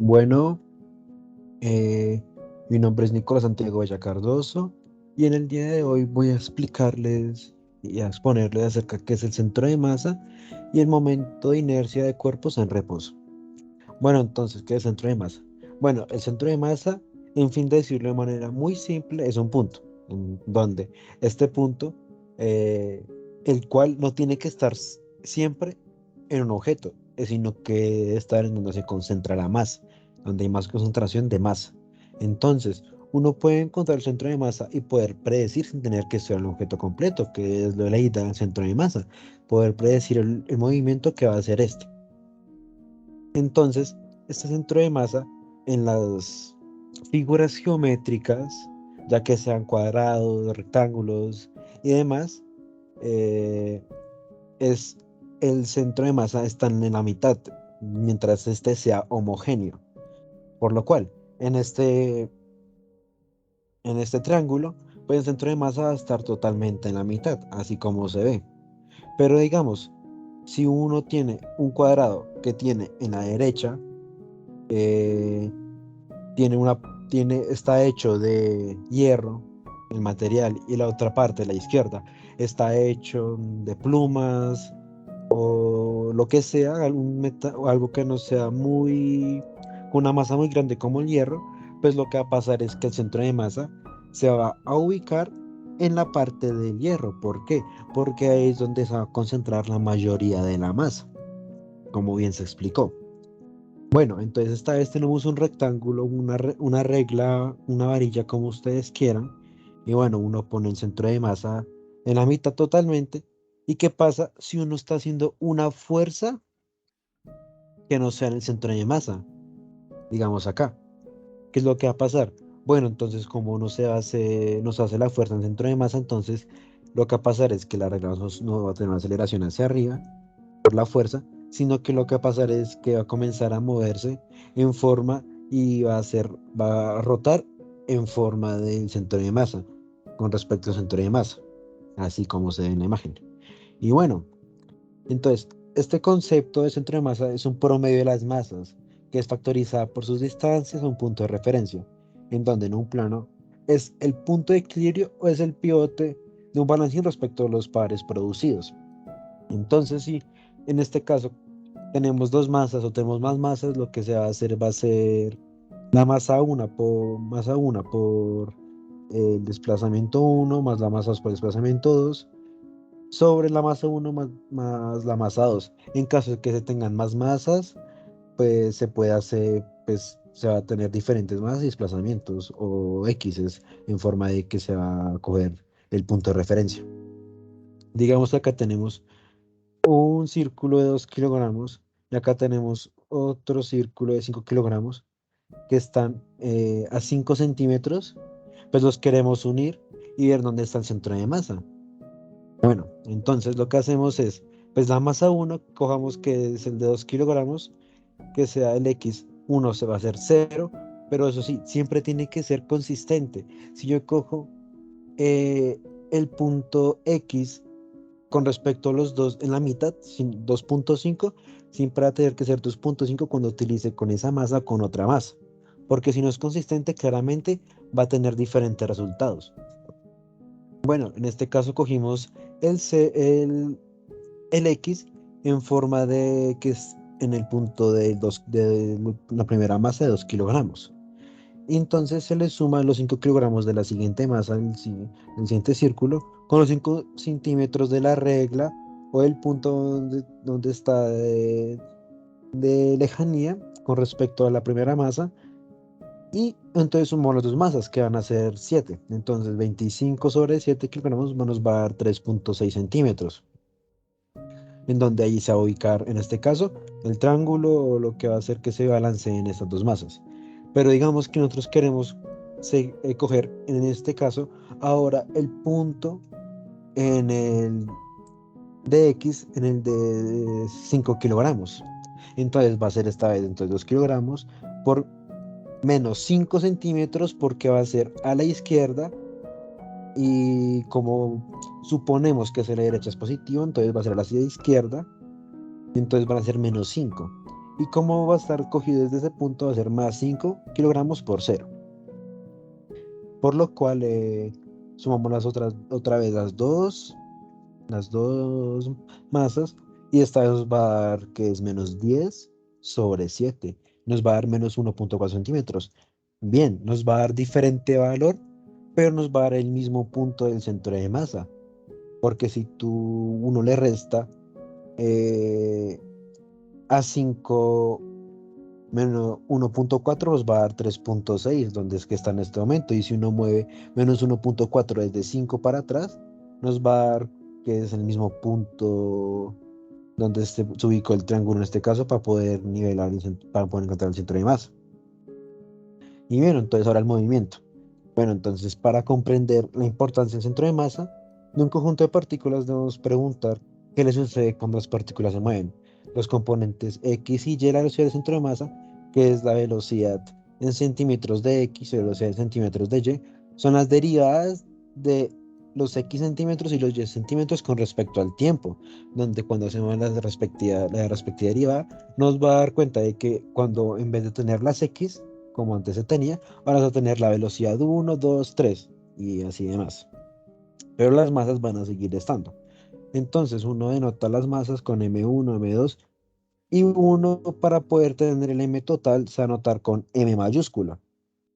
Bueno, eh, mi nombre es Nicolás Santiago Bella Cardoso y en el día de hoy voy a explicarles y a exponerles acerca de qué es el centro de masa y el momento de inercia de cuerpos en reposo. Bueno, entonces, ¿qué es el centro de masa? Bueno, el centro de masa, en fin de decirlo de manera muy simple, es un punto, en donde este punto, eh, el cual no tiene que estar siempre en un objeto, sino que debe estar en donde se concentra la masa, donde hay más concentración de masa. Entonces, uno puede encontrar el centro de masa y poder predecir sin tener que estudiar el objeto completo, que es lo de la idea del centro de masa, poder predecir el movimiento que va a hacer este. Entonces, este centro de masa en las figuras geométricas, ya que sean cuadrados, rectángulos y demás, eh, es el centro de masa está en la mitad, mientras este sea homogéneo. Por lo cual, en este triángulo, pues el centro de masa va a estar totalmente en la mitad, así como se ve. Pero digamos, si uno tiene un cuadrado que tiene en la derecha, eh, tiene una, está hecho de hierro, el material, y la otra parte, la izquierda, está hecho de plumas o lo que sea, o algo que no sea con una masa muy grande como el hierro, pues lo que va a pasar es que el centro de masa se va a ubicar en la parte del hierro. ¿Por qué? Porque ahí es donde se va a concentrar la mayoría de la masa, como bien se explicó. Bueno, entonces esta vez tenemos un rectángulo, una regla, una varilla, como ustedes quieran. Y bueno, uno pone el centro de masa en la mitad totalmente. ¿Y qué pasa si uno está haciendo una fuerza que no sea en el centro de masa? Digamos acá. ¿Qué es lo que va a pasar? Bueno, entonces como no se hace la fuerza en el centro de masa, entonces lo que va a pasar es que la regla no va a tener una aceleración hacia arriba por la fuerza, sino que lo que va a pasar es que va a comenzar a moverse en forma y va a rotar en forma del centro de masa, con respecto al centro de masa, así como se ve en la imagen. Y bueno, entonces, este concepto de centro de masa es un promedio de las masas, que es factorizada por sus distancias a un punto de referencia, en donde en un plano es el punto de equilibrio o es el pivote de un balancín respecto a los pares producidos. Entonces, si en este caso tenemos dos masas o tenemos más masas, lo que se va a ser la masa 1 por el desplazamiento 1 más la masa 2 por el desplazamiento 2 sobre la masa 1 más la masa 2. En caso de que se tengan más masas, pues se puede hacer, pues se va a tener diferentes masas y desplazamientos o X en forma de que se va a coger el punto de referencia. Digamos que acá tenemos un círculo de 2 kilogramos y acá tenemos otro círculo de 5 kilogramos que están a 5 centímetros, pues los queremos unir y ver dónde está el centro de masa. Bueno, entonces lo que hacemos es, pues la masa 1 cojamos que es el de 2 kilogramos, que sea el X1 se va a hacer 0, pero eso sí, siempre tiene que ser consistente. Si yo cojo eh, el punto X con respecto a los dos en la mitad, 2,5, siempre va a tener que ser 2,5 cuando utilice con esa masa o con otra masa. Porque si no es consistente, claramente va a tener diferentes resultados. Bueno, en este caso cogimos el, C, el X en forma de que es en el punto de la primera masa de 2 kilogramos. Y entonces se le suman los 5 kilogramos de la siguiente masa, el siguiente círculo, con los 5 centímetros de la regla o el punto donde está de lejanía con respecto a la primera masa. Y entonces sumamos las dos masas que van a ser 7. Entonces 25 sobre 7 kilogramos nos va a dar 3,6 centímetros. En donde ahí se va a ubicar, en este caso, el triángulo o lo que va a hacer que se balanceen estas dos masas. Pero digamos que nosotros queremos coger, en este caso, ahora el punto en el de X, en el de 5 kilogramos. Entonces va a ser esta vez entonces 2 kilogramos por menos 5 centímetros porque va a ser a la izquierda y como suponemos que hacia la derecha es positivo, entonces va a ser a la izquierda. Entonces van a ser -5. Y como va a estar cogido desde ese punto, va a ser más 5 kilogramos por cero. Por lo cual sumamos otra vez las dos masas, y esta vez nos va a dar que es menos 10 sobre 7. Nos va a dar menos 1,4 centímetros. Bien, nos va a dar diferente valor, pero nos va a dar el mismo punto del centro de masa. Porque si uno le resta eh, a 5 menos 1,4, nos va a dar 3,6, donde es que está en este momento. Y si uno mueve menos 1,4 desde 5 para atrás, nos va a dar que es el mismo punto donde se ubicó el triángulo en este caso, para poder nivelar, para poder encontrar el centro de masa. Y bueno, entonces ahora el movimiento. Bueno, entonces para comprender la importancia del centro de masa de un conjunto de partículas, debemos preguntar qué le sucede cuando las partículas se mueven. Los componentes X y Y, la velocidad del centro de masa, que es la velocidad en centímetros de X y velocidad en centímetros de Y, son las derivadas de los X centímetros y los Y centímetros con respecto al tiempo, donde cuando hacemos la respectiva derivada, nos va a dar cuenta de que cuando en vez de tener las X, como antes se tenía, van a tener la velocidad 1, 2, 3 y así demás. Pero las masas van a seguir estando. Entonces uno denota las masas con M1, M2, y uno, para poder tener el M total, se va a anotar con M mayúscula,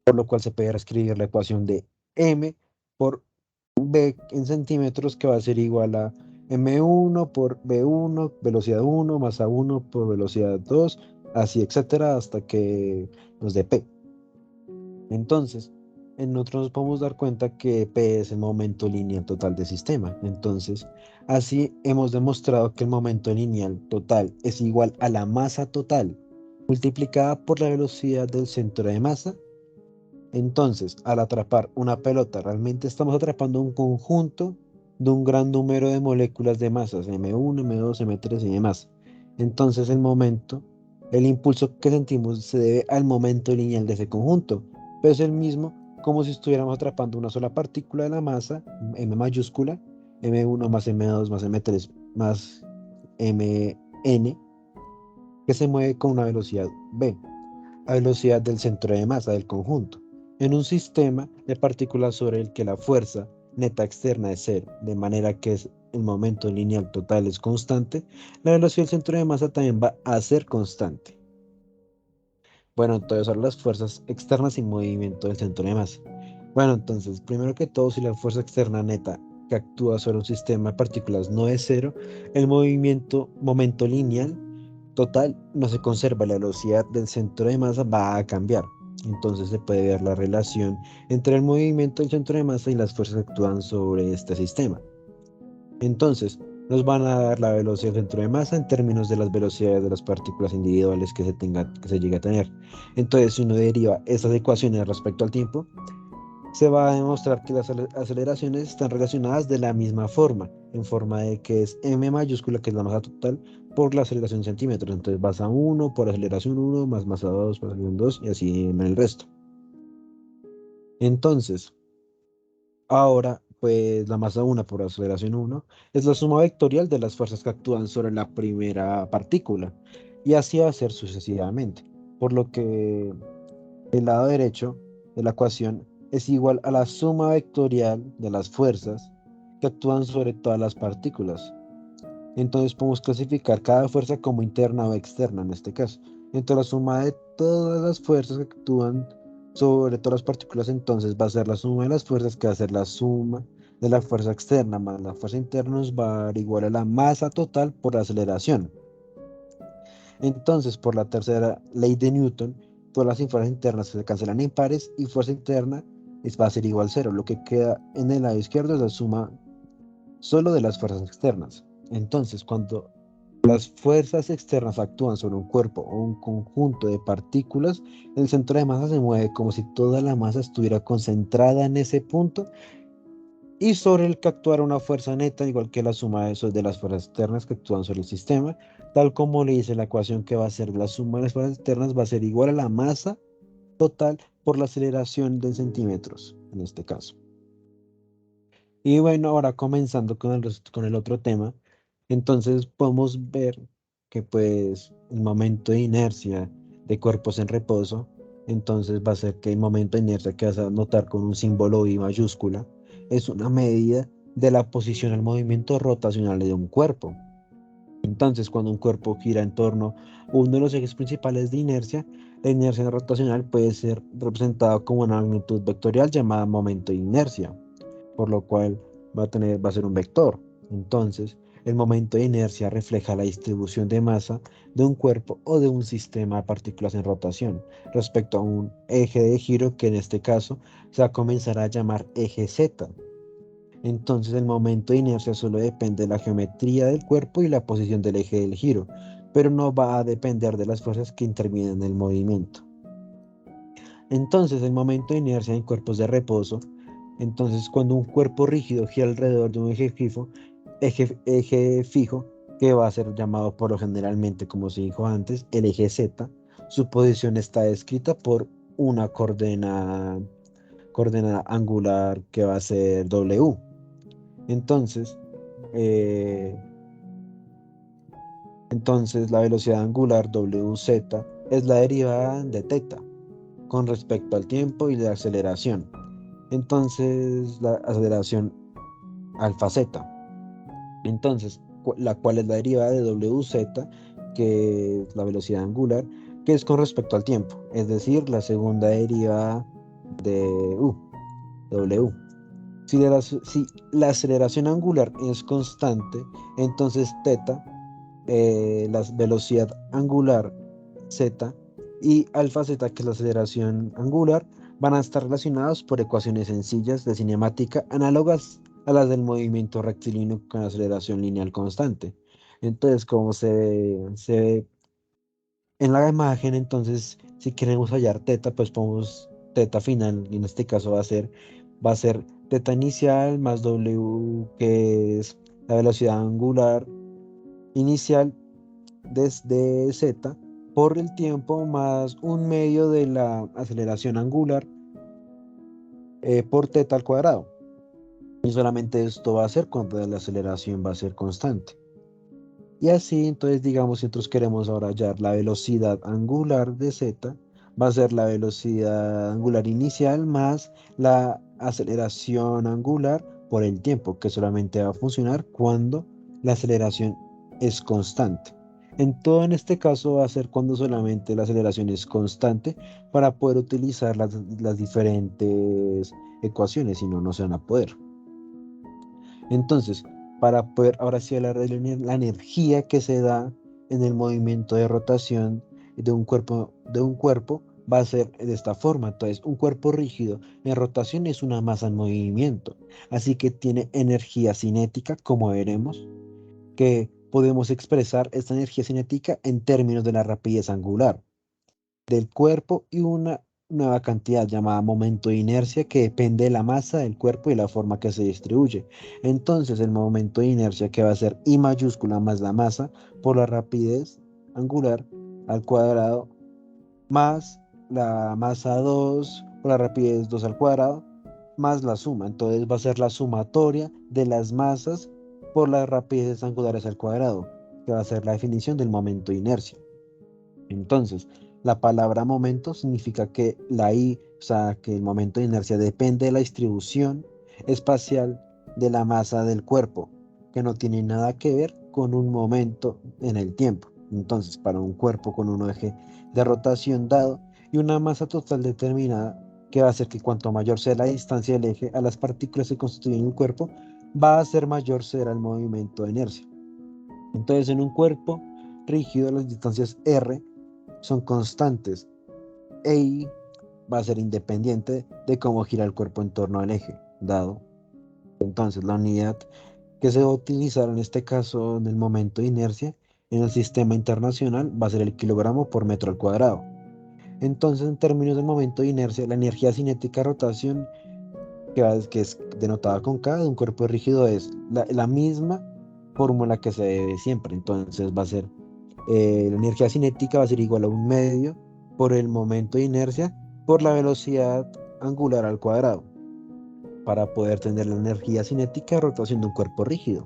por lo cual se puede reescribir la ecuación de M por B en centímetros, que va a ser igual a M1 por B1, velocidad 1, masa 1 por velocidad 2, así etcétera, hasta que nos dé P. Entonces, en nosotros nos podemos dar cuenta que P es el momento lineal total del sistema. Entonces, así hemos demostrado que el momento lineal total es igual a la masa total multiplicada por la velocidad del centro de masa. Entonces, al atrapar una pelota, realmente estamos atrapando un conjunto de un gran número de moléculas de masas, M1, M2, M3 y demás. Entonces, el impulso que sentimos se debe al momento lineal de ese conjunto, pero es el mismo como si estuviéramos atrapando una sola partícula de la masa, M mayúscula, M1 más M2 más M3 más Mn, que se mueve con una velocidad v, a velocidad del centro de masa del conjunto, en un sistema de partículas sobre el que la fuerza neta externa es cero, de manera que el momento lineal total es constante. La velocidad del centro de masa también va a ser constante. Bueno, entonces ahora las fuerzas externas y movimiento del centro de masa. Bueno, entonces, primero que todo, si la fuerza externa neta que actúa sobre un sistema de partículas no es cero, el momento lineal total no se conserva, la velocidad del centro de masa va a cambiar. Entonces se puede ver la relación entre el movimiento del centro de masa y las fuerzas que actúan sobre este sistema. Entonces, nos van a dar la velocidad del centro de masa en términos de las velocidades de las partículas individuales que se llegue a tener. Entonces, si uno deriva estas ecuaciones respecto al tiempo, se va a demostrar que las aceleraciones están relacionadas de la misma forma, en forma de que es m mayúscula, que es la masa total, por la aceleración en centímetros. Entonces masa 1 por aceleración 1 más masa 2 por aceleración 2 y así en el resto. Entonces, ahora, pues la masa 1 por aceleración 1 es la suma vectorial de las fuerzas que actúan sobre la primera partícula, y así va a ser sucesivamente. Por lo que el lado derecho de la ecuación es igual a la suma vectorial de las fuerzas que actúan sobre todas las partículas. Entonces podemos clasificar cada fuerza como interna o externa en este caso. Entonces la suma de todas las fuerzas que actúan sobre todas las partículas, entonces va a ser la suma de las fuerzas, que va a ser la suma de la fuerza externa más la fuerza interna, nos va a dar igual a la masa total por aceleración. Entonces, por la tercera ley de Newton, todas las fuerzas internas se cancelan en pares y fuerza interna va a ser igual a cero. Lo que queda en el lado izquierdo es la suma solo de las fuerzas externas. Entonces, cuando las fuerzas externas actúan sobre un cuerpo o un conjunto de partículas, el centro de masa se mueve como si toda la masa estuviera concentrada en ese punto, y sobre el que actuara una fuerza neta, igual que la suma de, de las fuerzas externas que actúan sobre el sistema, tal como le dice la ecuación, que va a ser la suma de las fuerzas externas, va a ser igual a la masa total por la aceleración de centímetros, en este caso. Y bueno, ahora comenzando con el otro tema, entonces podemos ver que pues el momento de inercia de cuerpos en reposo, entonces va a ser que el momento de inercia que vas a notar con un símbolo I mayúscula es una medida de la posición al movimiento rotacional de un cuerpo. Entonces, cuando un cuerpo gira en torno a uno de los ejes principales de inercia, la inercia rotacional puede ser representada como una magnitud vectorial llamada momento de inercia, por lo cual va a ser un vector. Entonces, el momento de inercia refleja la distribución de masa de un cuerpo o de un sistema de partículas en rotación respecto a un eje de giro que en este caso se va a comenzar a llamar eje Z. Entonces el momento de inercia solo depende de la geometría del cuerpo y la posición del eje del giro, pero no va a depender de las fuerzas que intervienen en el movimiento. Entonces el momento de inercia en cuerpos de reposo, entonces cuando un cuerpo rígido gira alrededor de un eje fijo, que va a ser llamado por lo generalmente, como se dijo antes, el eje Z, su posición está descrita por una coordenada angular que va a ser W. Entonces, eh, entonces la velocidad angular Wz es la derivada de teta con respecto al tiempo y la aceleración. Entonces la aceleración alfa z. Entonces, la cual es la derivada de Wz, que es la velocidad angular, que es con respecto al tiempo, es decir, la segunda derivada de W. Si la aceleración angular es constante, entonces teta, la velocidad angular z y alfa z, que es la aceleración angular, van a estar relacionados por ecuaciones sencillas de cinemática análogas a las del movimiento rectilíneo con aceleración lineal constante. Entonces, como se ve en la imagen, entonces, si queremos hallar teta, pues ponemos teta final, y en este caso va a ser teta inicial más W, que es la velocidad angular inicial desde z, por el tiempo más un medio de la aceleración angular por teta al cuadrado. Y solamente esto va a ser cuando la aceleración va a ser constante. Y así, entonces, digamos, si nosotros queremos ahora hallar la velocidad angular de z, va a ser la velocidad angular inicial más la aceleración angular por el tiempo, que solamente va a funcionar cuando la aceleración es constante. En todo en este caso va a ser cuando solamente la aceleración es constante para poder utilizar las diferentes ecuaciones, si no, no se van a poder. Entonces, para poder ahora sí hablar de la energía que se da en el movimiento de rotación de un cuerpo va a ser de esta forma. Entonces, un cuerpo rígido en rotación es una masa en movimiento, así que tiene energía cinética, como veremos, que podemos expresar esta energía cinética en términos de la rapidez angular del cuerpo y una nueva cantidad llamada momento de inercia que depende de la masa del cuerpo y la forma que se distribuye. Entonces el momento de inercia, que va a ser I mayúscula más la masa por la rapidez angular al cuadrado más la masa 2 por la rapidez 2 al cuadrado más la suma. Entonces va a ser la sumatoria de las masas por las rapideces angulares al cuadrado, que va a ser la definición del momento de inercia. Entonces, la palabra momento significa que la I, o sea, que el momento de inercia depende de la distribución espacial de la masa del cuerpo, que no tiene nada que ver con un momento en el tiempo. Entonces, para un cuerpo con un eje de rotación dado y una masa total determinada, que va a hacer que cuanto mayor sea la distancia del eje a las partículas que constituyen el cuerpo, va a ser mayor será el movimiento de inercia. Entonces, en un cuerpo rígido, las distancias R son constantes e I va a ser independiente de cómo gira el cuerpo en torno al eje dado. Entonces, la unidad que se va a utilizar en este caso en el momento de inercia en el sistema internacional va a ser el kilogramo por metro al cuadrado. Entonces, en términos del momento de inercia, la energía cinética de rotación, que es denotada con K de un cuerpo rígido, es la misma fórmula que se debe siempre. Entonces, va a ser la energía cinética va a ser igual a un medio por el momento de inercia por la velocidad angular al cuadrado, para poder tener la energía cinética de rotación de un cuerpo rígido.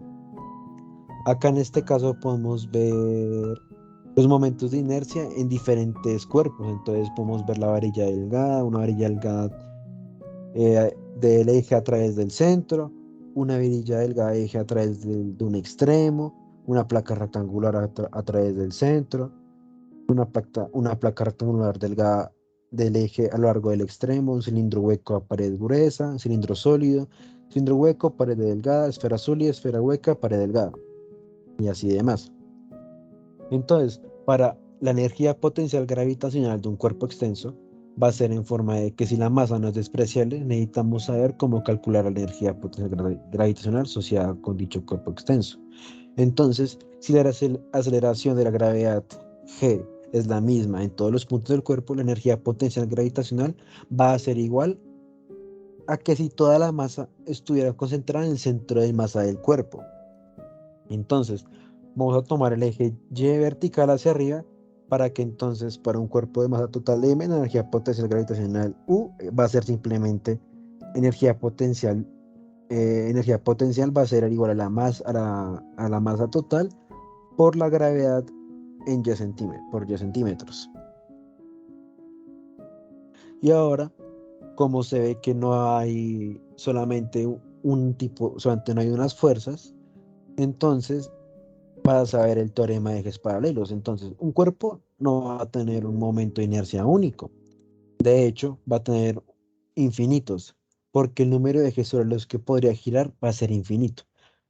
Acá en este caso podemos ver los momentos de inercia en diferentes cuerpos. Entonces podemos ver la varilla delgada, una varilla delgada del eje a través del centro, una varilla delgada eje a través de un extremo, una placa rectangular a través del centro, una placa rectangular delgada del eje a lo largo del extremo, un cilindro hueco a pared gruesa, un cilindro hueco, pared delgada, esfera sólida, esfera hueca, pared delgada, y así demás. Entonces, para la energía potencial gravitacional de un cuerpo extenso, va a ser en forma de que si la masa no es despreciable, necesitamos saber cómo calcular la energía potencial gravitacional asociada con dicho cuerpo extenso. Entonces, si la aceleración de la gravedad G es la misma en todos los puntos del cuerpo, la energía potencial gravitacional va a ser igual a que si toda la masa estuviera concentrada en el centro de masa del cuerpo. Entonces, vamos a tomar el eje Y vertical hacia arriba para que entonces para un cuerpo de masa total de M, la energía potencial gravitacional U va a ser simplemente energía potencial. Energía potencial va a ser igual a a la masa total por la gravedad en Y centímetros. Y ahora, como se ve que no hay solamente un tipo, solamente no hay unas fuerzas, entonces para saber el teorema de ejes paralelos. Entonces, un cuerpo no va a tener un momento de inercia único. De hecho, va a tener infinitos, porque el número de ejes sobre los que podría girar va a ser infinito.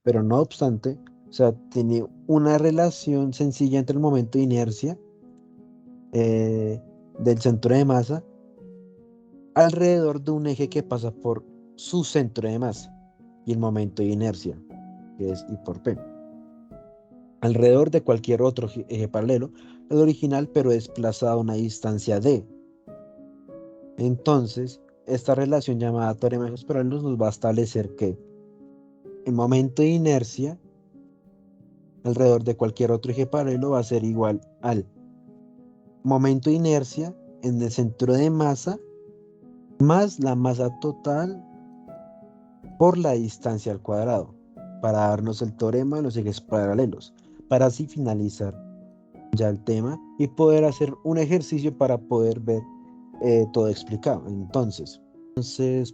Pero no obstante, o sea, tiene una relación sencilla entre el momento de inercia eh, del centro de masa alrededor de un eje que pasa por su centro de masa y el momento de inercia, que es I por P, alrededor de cualquier otro eje paralelo, el original, pero desplazado a una distancia d. Entonces, esta relación llamada teorema de ejes paralelos nos va a establecer que el momento de inercia alrededor de cualquier otro eje paralelo va a ser igual al momento de inercia en el centro de masa más la masa total por la distancia al cuadrado, para darnos el teorema de los ejes paralelos, para así finalizar ya el tema y poder hacer un ejercicio para poder ver todo explicado. Entonces,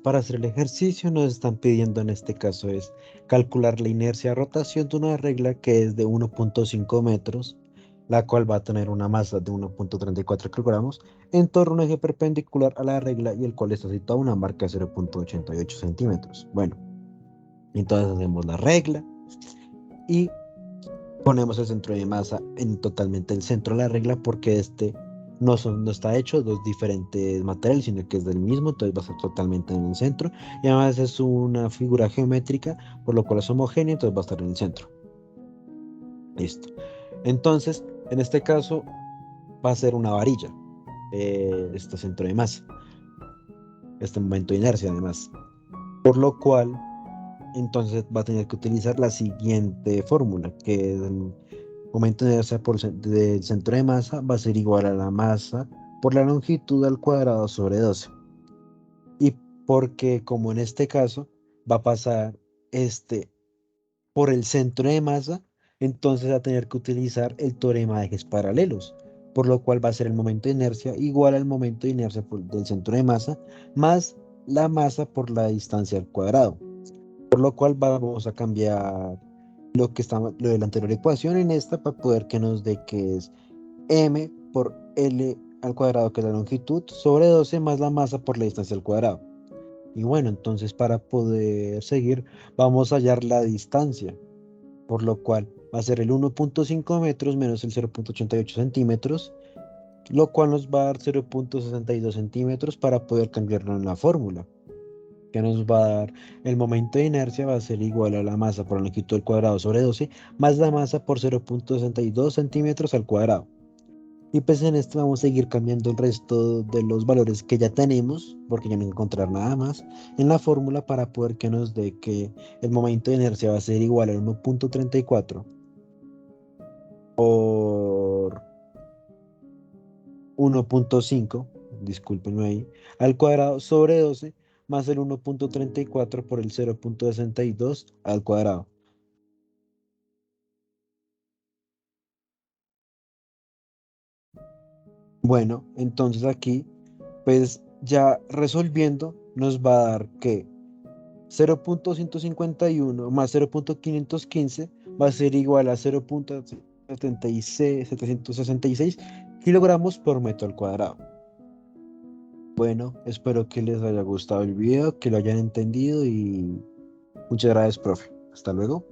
para hacer el ejercicio nos están pidiendo en este caso es calcular la inercia de rotación de una regla que es de 1.5 metros, la cual va a tener una masa de 1.34 kilogramos en torno a un eje perpendicular a la regla y el cual está situado a una marca de 0.88 centímetros. Bueno, entonces hacemos la regla y ponemos el centro de masa en totalmente el centro de la regla porque no está hecho de dos diferentes materiales, sino que es del mismo, entonces va a ser totalmente en el centro. Y además es una figura geométrica, por lo cual es homogénea, entonces va a estar en el centro. Listo. Entonces, en este caso, va a ser una varilla, este centro de masa, este momento de inercia además. Por lo cual, entonces va a tener que utilizar la siguiente fórmula, que es el momento de inercia del centro de masa va a ser igual a la masa por la longitud al cuadrado sobre 12. Y porque como en este caso va a pasar este por el centro de masa, entonces va a tener que utilizar el teorema de ejes paralelos, por lo cual va a ser el momento de inercia igual al momento de inercia del centro de masa más la masa por la distancia al cuadrado. Por lo cual vamos a cambiar lo de la anterior ecuación en esta para poder que nos dé que es m por l al cuadrado, que es la longitud, sobre 12 más la masa por la distancia al cuadrado. Y bueno, entonces para poder seguir, vamos a hallar la distancia, por lo cual va a ser el 1.5 metros menos el 0.88 centímetros, lo cual nos va a dar 0.62 centímetros para poder cambiarlo en la fórmula, que nos va a dar el momento de inercia va a ser igual a la masa por la longitud al cuadrado sobre 12 más la masa por 0.62 centímetros al cuadrado. Y pues en esto vamos a seguir cambiando el resto de los valores que ya tenemos, porque ya no hay que encontrar nada más en la fórmula para poder que nos dé que el momento de inercia va a ser igual a 1.34 por 1.5, discúlpenme ahí, al cuadrado sobre 12 más el 1.34 por el 0.62 al cuadrado. Bueno, entonces aquí, pues ya resolviendo, nos va a dar que 0,151 más 0,515 va a ser igual a 0,766 kilogramos por metro al cuadrado. Bueno, espero que les haya gustado el video, que lo hayan entendido y muchas gracias, profe. Hasta luego.